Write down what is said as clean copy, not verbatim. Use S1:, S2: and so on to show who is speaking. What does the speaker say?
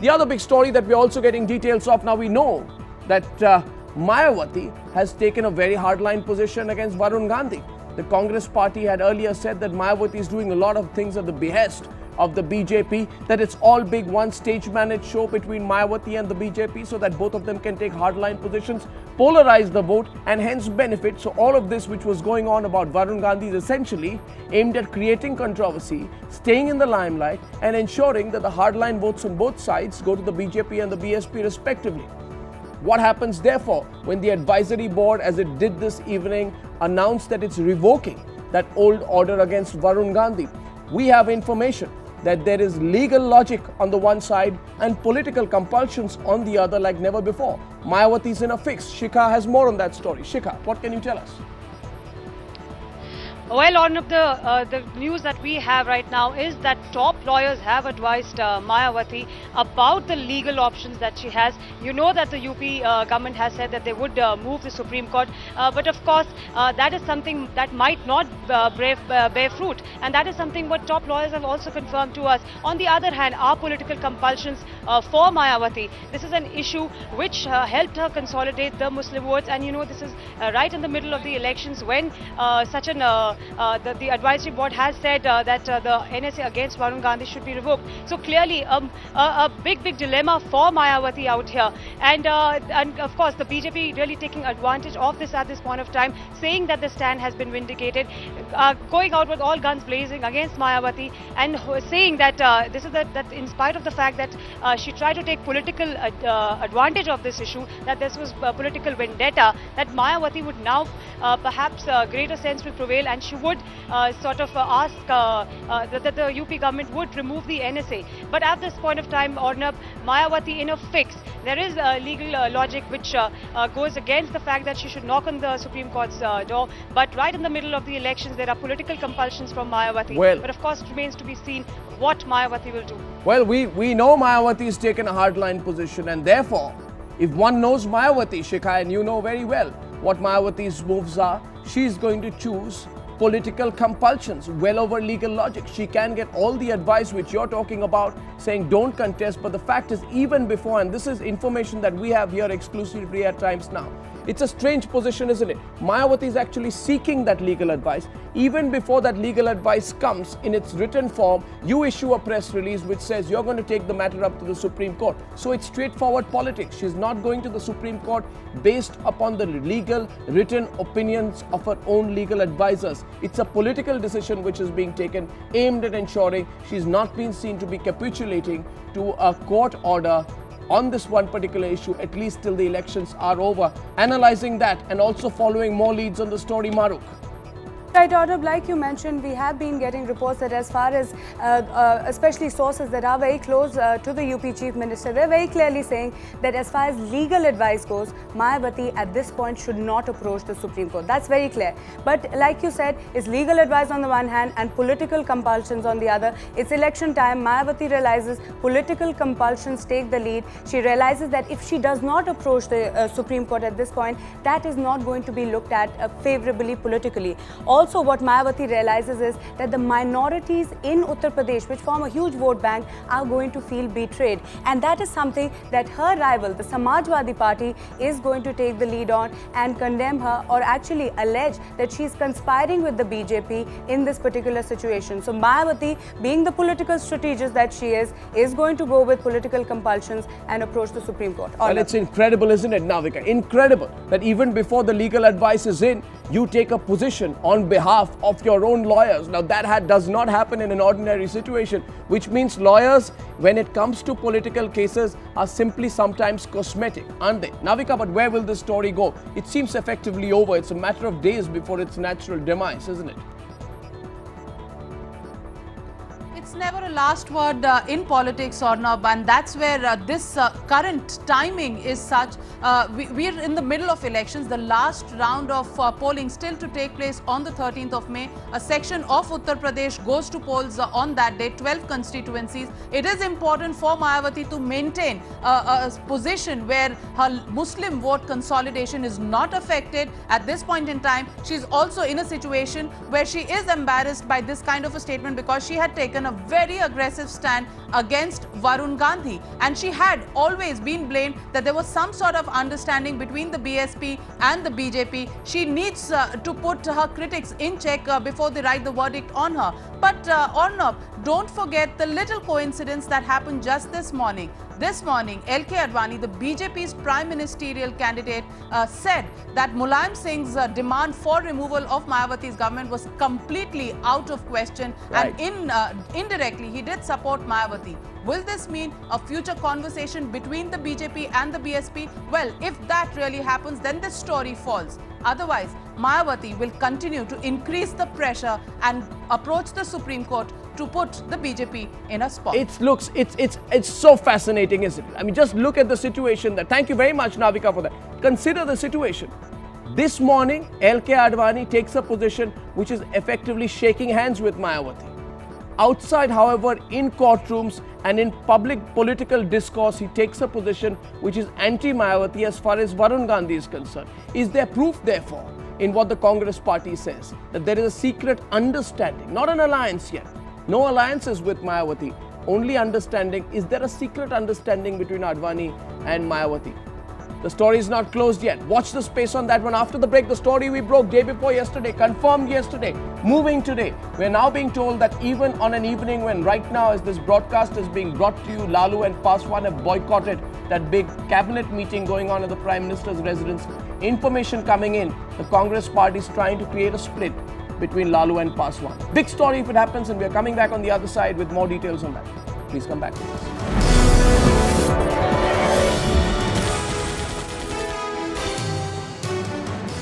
S1: The other big story that we're also getting details of now, we know that Mayawati has taken a very hardline position against Varun Gandhi. The Congress party had earlier said that Mayawati is doing a lot of things at the behest of the BJP, that it's all big one stage managed show between Mayawati and the BJP so that both of them can take hardline positions, polarize the vote and hence benefit. So all of this which was going on about Varun Gandhi is essentially aimed at creating controversy, staying in the limelight and ensuring that the hardline votes on both sides go to the BJP and the BSP respectively. What happens therefore when the advisory board, as it did this evening, announced that it's revoking that old order against Varun Gandhi? We have information that there is legal logic on the one side and political compulsions on the other like never before. Mayawati is in a fix. Shikha has more on that story. Shikha, what can you tell us?
S2: Well, on the news that we have right now is that top lawyers have advised Mayawati about the legal options that she has. You know that the UP government has said that they would move the Supreme Court, but of course that is something that might not bear fruit, and that is something what top lawyers have also confirmed to us. On the other hand, are political compulsions for Mayawati. This is an issue which helped her consolidate the Muslim votes, and you know this is right in the middle of the elections when such an the advisory board has said that the NSA against Varun Gandhi should be revoked. So clearly a big dilemma for Mayawati out here, and of course the BJP really taking advantage of this at this point of time, saying that the stand has been vindicated, going out with all guns blazing against Mayawati and saying that this is that in spite of the fact that she tried to take political advantage of this issue, that this was political vendetta, that Mayawati would now perhaps greater sense will prevail and she would sort of ask that the UP government would remove the NSA. But at this point of time, Ornab, Mayawati in a fix. There is legal logic which goes against the fact that she should knock on the Supreme Court's door. But right in the middle of the elections, there are political compulsions from Mayawati.
S1: Well,
S2: but of course, it remains to be seen what Mayawati will do.
S1: Well, we know Mayawati has taken a hardline position, and therefore, if one knows Mayawati, Shikha, and you know very well what Mayawati's moves are, she's going to choose political compulsions well over legal logic. She can get all the advice which you're talking about, saying don't contest, but the fact is even before, and this is information that we have here exclusively at Times Now, it's a strange position, isn't it? Mayawati is actually seeking that legal advice. Even before that legal advice comes in its written form, you issue a press release which says you're going to take the matter up to the Supreme Court. So it's straightforward politics. She's not going to the Supreme Court based upon the legal written opinions of her own legal advisors. It's a political decision which is being taken, aimed at ensuring she's not been seen to be capitulating to a court order on this one particular issue, at least till the elections are over. Analyzing that and also following more leads on the story, Maruk.
S3: Right, Ornab, like you mentioned, we have been getting reports that as far as, especially sources that are very close to the UP Chief Minister, they're very clearly saying that as far as legal advice goes, Mayawati at this point should not approach the Supreme Court. That's very clear. But like you said, it's legal advice on the one hand and political compulsions on the other. It's election time. Mayawati realizes political compulsions take the lead. She realizes that if she does not approach the Supreme Court at this point, that is not going to be looked at favorably politically. Also, what Mayawati realizes is that the minorities in Uttar Pradesh, which form a huge vote bank, are going to feel betrayed. And that is something that her rival, the Samajwadi Party, is going to take the lead on and condemn her, or actually allege that she is conspiring with the BJP in this particular situation. So Mayawati, being the political strategist that she is going to go with political compulsions and approach the Supreme Court.
S1: Well, it's incredible, isn't it, Navika? Incredible that even before the legal advice is in, you take a position on behalf of your own lawyers. Now that does not happen in an ordinary situation, which means lawyers, when it comes to political cases, are simply sometimes cosmetic, aren't they? Navika, but where will this story go? It seems effectively over. It's a matter of days before its natural demise, isn't it?
S4: It's never a last word in politics, Ornab, and that's where this current timing is such. We're in the middle of elections, the last round of polling still to take place on the 13th of May. A section of Uttar Pradesh goes to polls on that day, 12 constituencies. It is important for Mayawati to maintain a position where her Muslim vote consolidation is not affected at this point in time. She's also in a situation where she is embarrassed by this kind of a statement because she had taken a very aggressive stand against Varun Gandhi, and she had always been blamed that there was some sort of understanding between the BSP and the BJP. She needs to put her critics in check before they write the verdict on her. But Arnab, don't forget the little coincidence that happened just this morning. This morning, LK Advani, the BJP's prime ministerial candidate, said that Mulayam Singh's demand for removal of Mayawati's government was completely out of question,
S1: Right.
S4: and indirectly he did support Mayawati. Will this mean a future conversation between the BJP and the BSP? Well, if that really happens, then this story falls. Otherwise, Mayawati will continue to increase the pressure and approach the Supreme Court to put the BJP in a spot.
S1: It's so fascinating, isn't it? I mean, just look at the situation there. Thank you very much, Navika, for that. Consider the situation. This morning, LK Advani takes a position which is effectively shaking hands with Mayawati. Outside, however, in courtrooms and in public political discourse, he takes a position which is anti-Mayawati as far as Varun Gandhi is concerned. Is there proof, therefore, in what the Congress party says, that there is a secret understanding, not an alliance yet? No alliances with Mayawati, only understanding. Is there a secret understanding between Advani and Mayawati? The story is not closed yet. Watch the space on that one. After the break, the story we broke day before yesterday, confirmed yesterday, moving today. We're now being told that even on an evening when right now as this broadcast is being brought to you, Lalu and Paswan have boycotted that big cabinet meeting going on at the Prime Minister's residence. Information coming in, the Congress party is trying to create a split between Lalu and Paswan. Big story if it happens, and we're coming back on the other side with more details on that. Please come back with us.